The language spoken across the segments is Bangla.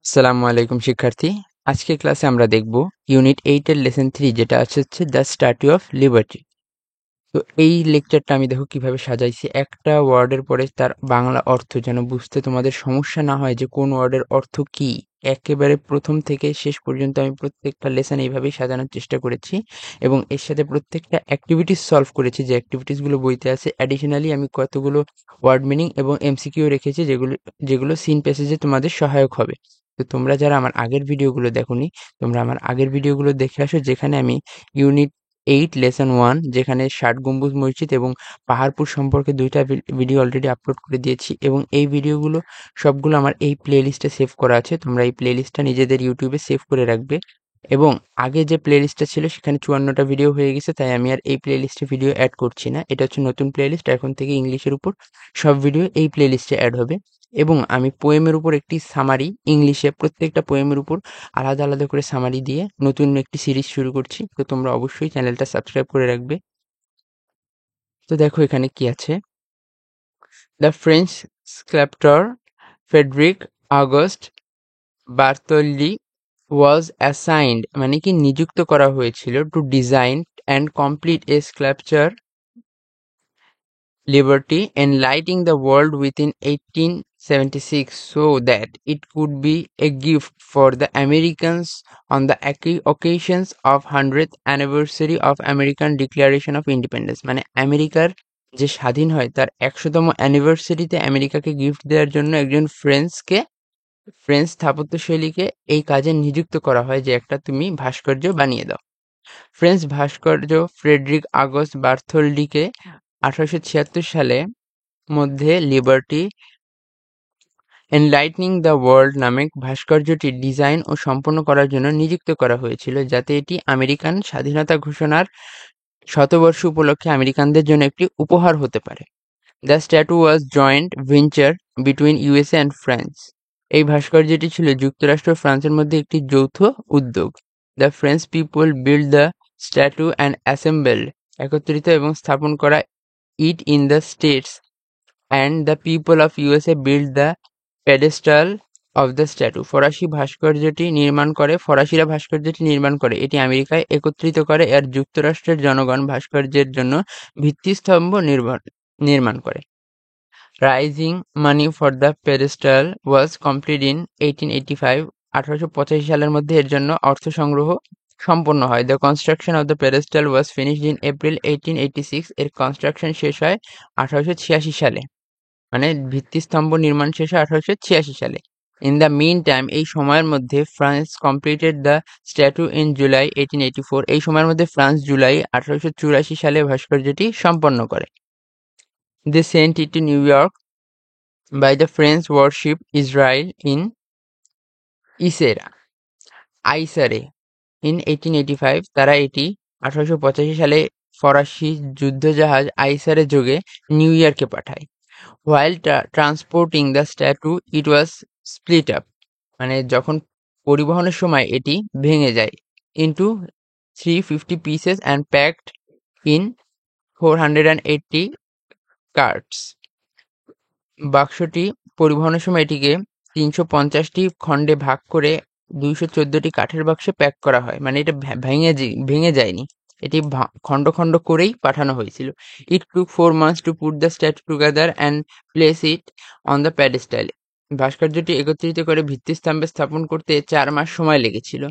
আসসালামু আলাইকুম শিক্ষার্থী। আজকের ক্লাসে আমরা দেখব ইউনিট 8 এর লেসন 3 যেটা হচ্ছে দ্য স্ট্যাচু অফ লিবার্টি। তো এই লেকচারটা আমি দেখো কিভাবে সাজাইছি, একটা ওয়ার্ডের পরে তার বাংলা অর্থ যেন বুঝতে তোমাদের সমস্যা না হয় যে কোন ওয়ার্ডের অর্থ কি। একেবারে প্রথম থেকে শেষ পর্যন্ত আমি প্রত্যেকটা লেসন এইভাবেই সাজানোর চেষ্টা করেছি এবং এর সাথে প্রত্যেকটা অ্যাক্টিভিটিস সলভ করেছি যে অ্যাক্টিভিটিসগুলো বইতে আছে। অ্যাডিশনালি আমি কতগুলো ওয়ার্ড মিনিং এবং এমসিকিউ রেখেছি যেগুলো যেগুলো সিন প্যাসেজে তোমাদের সহায়ক হবে। তো তোমরা যারা আমার আগের ভিডিওগুলো দেখোনি, তোমরা আমার আগের ভিডিওগুলো দেখে আসো, যেখানে আমি ইউনিট 8 লেসন 1 যেখানে 60 গম্বুজ মসজিদ এবং পাহাড়পুর সম্পর্কে 2টা ভিডিও অলরেডি আপলোড করে দিয়েছি এবং এই ভিডিওগুলো সবগুলো আমার এই প্লেলিস্টে সেভ করা আছে। তোমরা এই প্লেলিস্টটা নিজেদের ইউটিউবে সেভ করে রাখবে এবং আগে যে প্লেলিস্টটা ছিল সেখানে 54টা ভিডিও হয়ে গেছে, তাই আমি আর এই প্লেলিস্টে ভিডিও অ্যাড করছি না। এটা হচ্ছে নতুন প্লেলিস্ট, এখন থেকে ইংলিশের উপর সব ভিডিও এই প্লেলিস্টে অ্যাড হবে এবং আমি পোয়েমের উপর একটি সামারি ইংলিশে প্রত্যেকটা পোয়েমের উপর আলাদা আলাদা করে সামারি দিয়ে নতুন একটি সিরিজ শুরু করছি। তো তোমরা অবশ্যই চ্যানেলটা সাবস্ক্রাইব করে রাখবে। তো দেখো এখানে কি আছে। The French sculptor Frederic Auguste Bartholdi was assigned মানে কি নিযুক্ত করা হয়েছিল to design and complete a sculpture Liberty, enlightening the world within 1876 so that it could be a gift for the Americans on the occasions of 100th anniversary of American Declaration of Independence মানে আমেরিকার যে স্বাধীন হয় তার 100তম অ্যানিভার্সারিতে আমেরিকাকে গিফট দেওয়ার জন্য একজন ফ্রেঞ্চ স্থাপত্যশৈলীকে এই কাজে নিযুক্ত করা হয় যে একটা তুমি ভাস্কর্য বানিয়ে দাও। ফ্রেঞ্চ ভাস্কর্য ফ্রেডরিক আগস্ট বার্থোলডিকে 1876 সালে মধ্যে লিবার্টি এনলাইটনিং দ্য ওয়ার্ল্ড নামক ভাস্কর্যটি ডিজাইন ও সম্পন্ন করার জন্য নিযুক্ত করা হয়েছিল, যাতে এটি আমেরিকান স্বাধীনতা ঘোষণার শতবর্ষ উপলক্ষে আমেরিকানদের জন্য একটি উপহার হতে পারে। The statue was joint venture between USA and France. এই ভাস্কর্যটি ছিল যুক্তরাষ্ট্র ও ফ্রান্সের মধ্যে একটি যৌথ উদ্যোগ। The French people build the statue and assembled একত্রিত এবং স্থাপন করা it in the States and the people of USA built the pedestal of the statue. ফরাসিরা ভাস্কর্যটি নির্মাণ করে এটি আমেরিকায় একত্রিত করে আর যুক্তরাষ্ট্রের জনগণ ভাস্কর্যের জন্য ভিত্তিস্তম্ভ নির্মাণ করে। Rising money for the pedestal was complete in 1885 1885 সালের মধ্যে এর জন্য অর্থ সংগ্রহ সম্পন্ন হয়। The construction of the pedestal was finished in April 1886 এর কনস্ট্রাকশন শেষ হয় 1886 সালে, মানে ভিত্তিস্তম্ভ নির্মাণ শেষ হয় 1886 সালে। ইন দ্য মিন টাইম এই সময়ের মধ্যে France completed the statue in July 1884 এই সময়ের মধ্যে ফ্রান্স জুলাই 1884 সালে ভাস্কর্যটি সম্পন্ন করে। They sent it to New York by the French warship Israel in Isère in 1885 তারা এটি 1885 সালে ফরাসি যুদ্ধজাহাজ আইসারে যোগে নিউ ইয়র্কে পাঠায়। While transporting the statue, it was split up. মানে যখন পরিবহনের সময় এটি ভেঙে যায় into 350 pieces and packed in 480 carts. বাক্সটি পরিবহনের সময় এটিকে 350টি খণ্ডে ভাগ করে 214টি কাঠের বাক্সে প্যাক করা হয়, মানে এটা ভেঙে যায়নি, এটি খণ্ড খণ্ড করেই পাঠানো হয়েছিল। It took 4 months to put the statue together and place it on the pedestal. ভাস্কর্যটি একত্রিত করে ভিত্তিস্তম্ভে স্থাপন করতে 4 মাস সময় লেগেছিল।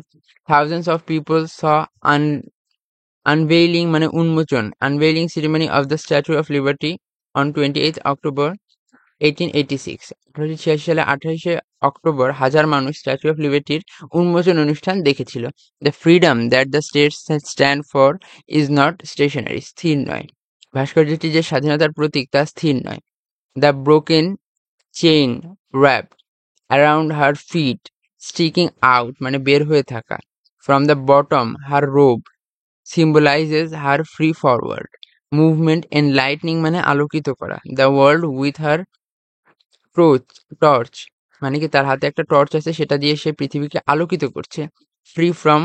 Thousands of people saw unveiling মানে উন্মোচন unveiling ceremony of the Statue of Liberty on 28 October 1886 1886 সালে 28শে অক্টোবর হাজার মানুষ স্ট্যাচু অফ লিবার্টির উন্মোচন অনুষ্ঠান দেখেছিল। The freedom that the states stand for is not stationary স্থির নয়। ভাস্কর্যটি যে স্বাধীনতার প্রতীক তা স্থির নয়। The broken chain wrapped around her feet sticking out মানে বের হয়ে থাকা from the bottom her robe symbolizes her free forward movement enlightening মানে আলোকিত করা the world with her torch মানে কি তার হাতে একটা টর্চ আছে, সেটা দিয়ে সে পৃথিবীকে আলোকিত করছে। ফ্রি ফ্রম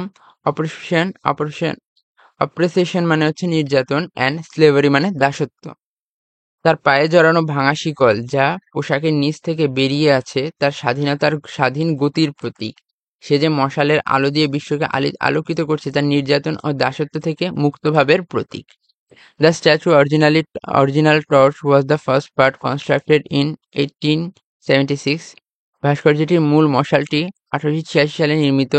অপারেশন মানে হচ্ছে নির্যাতন অ্যান্ড স্লেভারি মানে দাসত্ব। তার পায়ে জড়ানো ভাঙা শিকল যা পোশাকের নিচ থেকে বেরিয়ে আছে তার স্বাধীনতার স্বাধীন গতির প্রতীক। সে যে মশালের আলো দিয়ে বিশ্বকে আলোকিত করছে তার নির্যাতন ও দাসত্ব থেকে মুক্তভাবের প্রতীক। The original torch was the first part constructed in 1876. ভাস্কর্যটির মূল মশালটি 1886 সালে নির্মিত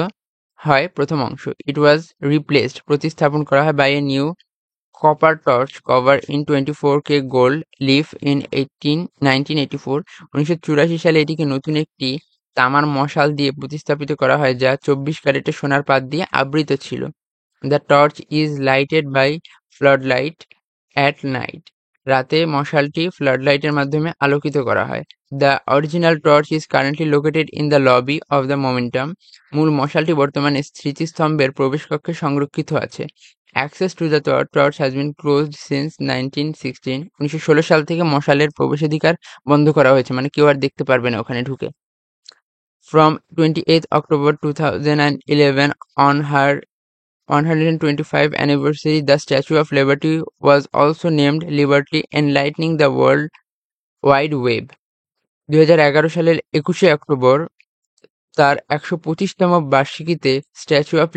হয় প্রথম অংশ। It was replaced প্রতিস্থাপন করা হয় by a new copper torch cover in 24K gold leaf in 1984. 1984 সালে এটিকে নতুন একটি তামার মশাল দিয়ে প্রতিস্থাপিত করা হয় যা 24 ক্যারেটের সোনার পাত দিয়ে আবৃত ছিল। The torch is lighted by floodlight at night. রাতে মশালটি ফ্লাডলাইটের মাধ্যমে আলোকিত করা হয়। The original torch is currently located in the lobby of the Momentum. মূল মশালটি বর্তমানে স্মৃতিস্তম্ভের প্রবেশকক্ষে সংরক্ষিত আছে। Access to the torch has been closed since 1916. 1916 সাল থেকে মশালের প্রবেশাধিকার বন্ধ করা হয়েছে, মানে কেউ আর দেখতে পারবে না ওখানে ঢুকে। From 28th October 2011 on her 125th anniversary, the Statue of Liberty was also named Liberty Enlightening the World Wide Web. 2011 সালের 21শে অক্টোবর তার 125তম বার্ষিকীতে স্ট্যাচু অফ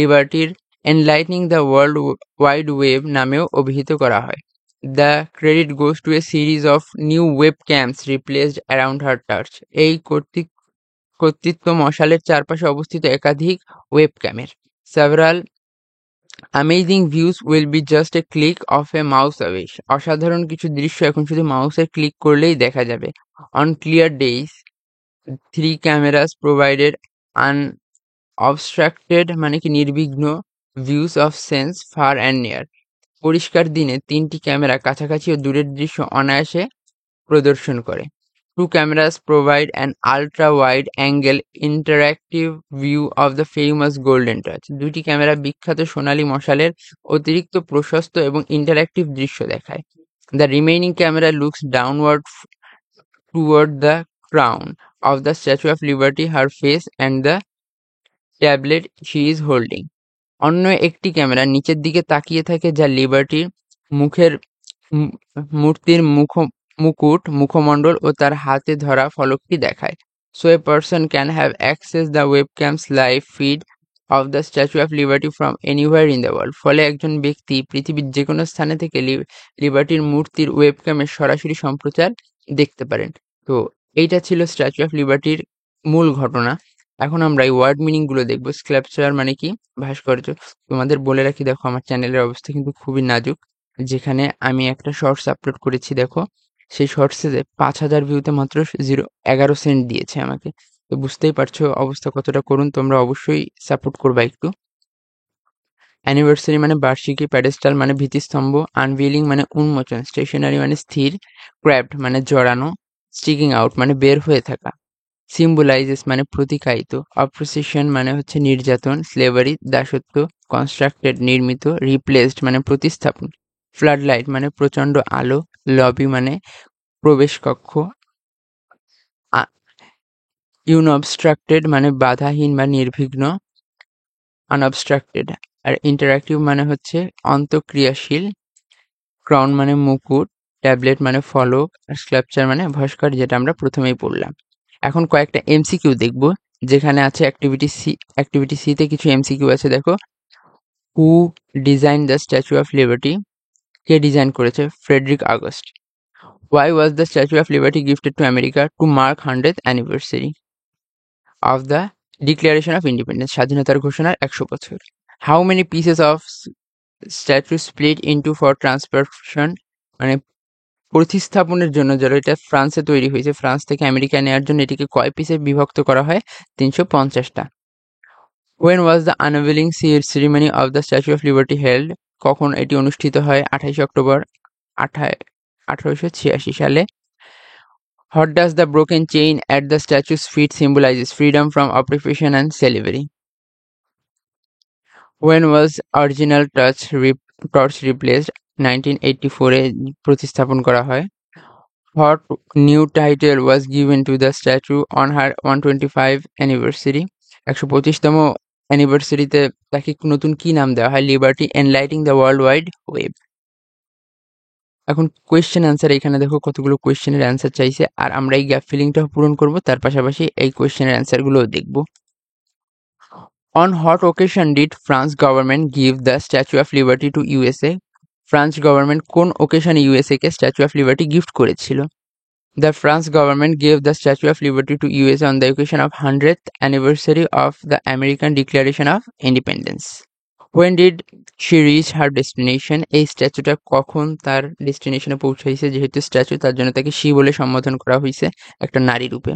লিবার্টির enlightening the world wide web নামেও অভিহিত করা হয়। The credit goes to a series of new web cams replaced around her torch. এই কর্তৃত্ব মশালের চারপাশে অবস্থিত একাধিক ওয়েব ক্যামের। Several amazing views will be just a click of a mouse away. অসাধারণ কিছু দৃশ্য এখন শুধু মাউসের ক্লিক করলেই দেখা যাবে। On clear days, 3 cameras provided unobstructed মানে কি নির্বিঘ্ন views of scenes far and near. পরিষ্কার দিনে 3টি ক্যামেরা কাছাকাছি ও দূরের দৃশ্য অনায়াসে প্রদর্শন করে। Two cameras provide an ultra-wide angle interactive view of the famous Golden Touch. দুটি ক্যামেরা বিখ্যাত সোনালী মশালের অতিরিক্ত প্রশস্ত এবং ইন্টারঅ্যাক্টিভ দৃশ্য দেখায়। The remaining camera looks downward toward the crown of the Statue of Liberty, her face and the tablet she is holding. অন্য একটি ক্যামেরা নিচের দিকে তাকিয়ে থাকে যা লিবার্টির মুখের মূর্তির মুখমণ্ডল ও তার হাতে ধরা ফলকটি দেখায়। So a person can have access the webcam's live feed of the Statue of Liberty from anywhere in the world. ফলে একজন ব্যক্তি পৃথিবীর যে কোনো স্থানে থেকে লিবার্টির মূর্তির ওয়েবক্যামের সরাসরি সম্প্রচার দেখতে পারেন। তো এইটা ছিল স্ট্যাচু অফ লিবার্টির মূল ঘটনা। এখন আমরা এই ওয়ার্ড মিনিং গুলো দেখবো। স্ক্ল্যাপচার মানে কি? ভাস্কর্য। তোমাদের বলে রাখি, দেখো আমার চ্যানেলের অবস্থা কিন্তু খুবই নাজুক। যেখানে আমি একটা শর্টস আপলোড করেছি, দেখো সেই শর্টসে 5,000 ভিউতে মাত্র 11 সেন্ট দিয়েছে আমাকে। তো বুঝতেই পারছো অবস্থা কতটা করুন। তোমরা অবশ্যই সাপোর্ট করবা একটু। অ্যানিভার্সারি মানে বার্ষিকী, প্যাডেস্টাল মানে ভিত্তিস্তম্ভ, আনভিলিং মানে উন্মোচন, স্টেশনারি মানে স্থির, ক্র্যাফট মানে জড়ানো, স্টিকিং আউট মানে বের হয়ে থাকা, সিম্বলাইজেস মানে প্রতীকায়িত, অপ্রসেশন মানে হচ্ছে নির্যাতন, স্লেভারি দাসত্ব, কনস্ট্রাক্টেড নির্মিত, রিপ্লেসড মানে প্রতিস্থাপন, ফ্লাডলাইট মানে প্রচণ্ড আলো, লবি মানে প্রবেশ কক্ষ, ইউনঅবস্ট্রাক্টেড মানে বাধাহীন বা নির্বিঘ্ন, আনঅবস্ট্রাক্টেড। আর ইন্টারঅ্যাক্টিভ মানে হচ্ছে অন্তঃক্রিয়াশীল, ক্রাউন মানে মুকুট, ট্যাবলেট মানে ফলক, আর স্ক্ল্যাপচার মানে ভাস্কর্য, যেটা আমরা প্রথমেই পড়লাম। এখন কয়েকটা এমসিকিউ দেখব, যেখানে আছে অ্যাক্টিভিটি সিতে কিছু এমসিকিউ আছে। দেখো, who design the Statue of Liberty? কে ডিজাইন করেছে? Frederic Auguste. Why was the Statue of Liberty gifted to America to mark 100th anniversary of the Declaration of Independence? স্বাধীনতার ঘোষণার 100 বছর। How many pieces of statue split into for transportation? মানে প্রতিস্থাপনের জন্য, যারা এটা ফ্রান্সে তৈরি হয়েছে, ফ্রান্স থেকে আমেরিকা নেওয়ার জন্য এটিকে কয় পিসে বিভক্ত করা হয়? 350টা। When was the unveiling ceremony of the Statue of Liberty held? কখন এটি অনুষ্ঠিত হয়? 28 অক্টোবর 1886 সালে। What does the broken chain at the statue's feet symbolizes? Freedom from oppression and slavery. When was original torch replaced? 1984 এ প্রতিস্থাপন করা হয়। What new title was given to the statue on her 125th anniversary? 125তম অ্যানিভার্সারিতে তাকে নতুন কি নাম দেওয়া হয়? Liberty enlightening the world wide web. এখন কোয়েশ্চেন অ্যান্সার, এখানে দেখো কতগুলো কোয়েশ্চেনের অ্যান্সার চাইছে, আর আমরা এই গ্যাপ ফিলিংটা পূরণ করব, তার পাশাপাশি এই কোয়েশ্চেনের অ্যান্সারগুলোও দেখব। On what occasion did France government give the Statue of Liberty to USA? France government কোন ওকেশনে ইউএসএ কে স্ট্যাচু অফ লিবার্টি গিফট করেছিল? The France government gave the Statue of Liberty to USA on the occasion of 100th anniversary of the American Declaration of Independence. When did she reach her destination? এই স্ট্যাচুটা কখন তার ডেস্টিনেশনে পৌঁছাইছে? যেহেতু স্ট্যাচু, তার জন্য তাকে শি বলে সম্বোধন করা হয়েছে, একটা নারী রূপে।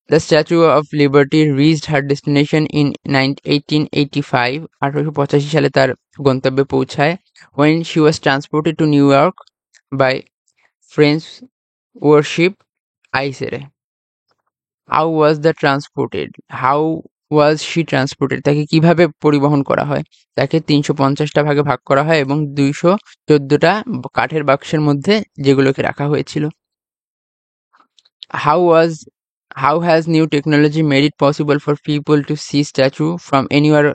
The Statue of Liberty reached her destination in 1885. 1885 সালে তার গন্তব্যে পৌঁছায়। When she was transported to New York by French warship আইসেরে। How was the transported? How was she transported? তাকে কিভাবে পরিবহন করা হয়? তাকে 350টা ভাগে ভাগ করা হয় এবং 214টা কাঠের বাক্সের মধ্যে যেগুলোকে রাখা হয়েছিল। How has new technology made it possible for people to see statue from anywhere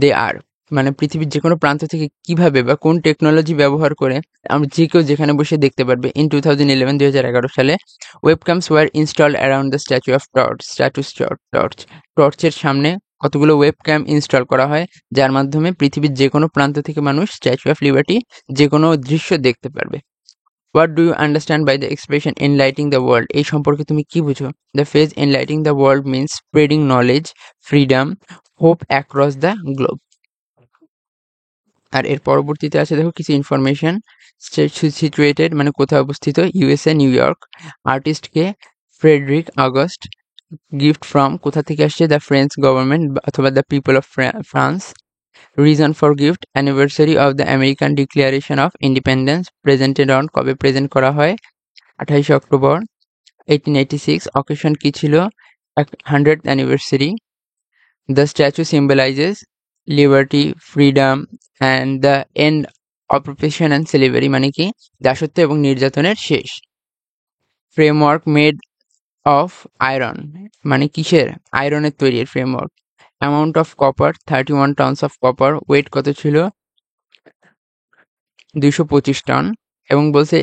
they are? মানে পৃথিবীর যে কোনো প্রান্ত থেকে কিভাবে বা কোন টেকনোলজি ব্যবহার করে আমরা যে কেউ যেখানে বসে দেখতে পারবে। In 2011 সালে webcams were installed around the statue of টর্চের সামনে কতগুলো ওয়েবক্যাম ইনস্টল করা হয়, যার মাধ্যমে পৃথিবীর যে কোনো প্রান্ত থেকে মানুষ স্ট্যাচু অফ লিবার্টি যে কোনো দৃশ্য দেখতে পারবে। What do you understand by the expression enlightening the world? এই সম্পর্কে তুমি কি বুঝো? The phrase enlightening the world means spreading knowledge, freedom, hope across the globe. আর এর পরবর্তীতে আছে দেখো কিছু ইনফরমেশন। সিচুয়েটেড মানে কোথায় অবস্থিত? USA, New York. আর্টিস্টকে ফ্রেডরিক আগস্ট। গিফট ফ্রম কোথা থেকে আসছে? দ্য ফ্রেঞ্চ গভর্নমেন্ট অথবা the people of France. Reason for gift anniversary of the American declaration of independence. Presented on কবে প্রেজেন্ট করা হয়? 28 অক্টোবর 1886। অকেশন কি ছিল? 100th anniversary. The statue symbolises liberty, freedom and the end occupation and slavery, মানে কি? দাসত্ব এবং নির্যাতনের শেষ। ফ্রেমওয়ার্ক মেড অফ আয়রন, মানে কিসের? আয়রনের তৈরি framework. Amount of copper 31 tons of copper. Weight কত ছিল? 225 টন। এবং বলছে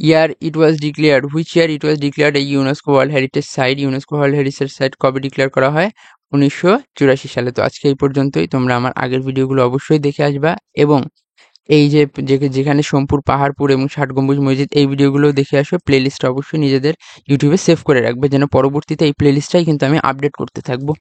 year it was declared, which year it was declared a UNESCO world heritage site. UNESCO world heritage site কবে ডিক্লেয়ার করা হয়? 1984 সালে। তো আজকে এই পর্যন্তই। তোমরা আমার আগের ভিডিওগুলো অবশ্যই দেখে আসবা, এবং এই যে যেখানে সোমপুর, পাহাড়পুর এবং 60 গম্বুজ মসজিদ, এই ভিডিওগুলো দেখে আসো। প্লেলিস্টটা অবশ্যই নিজেদের ইউটিউবে সেভ করে রাখবে, যেন পরবর্তীতে এই প্লেলিস্টটাই কিন্তু আমি আপডেট করতে থাকবো।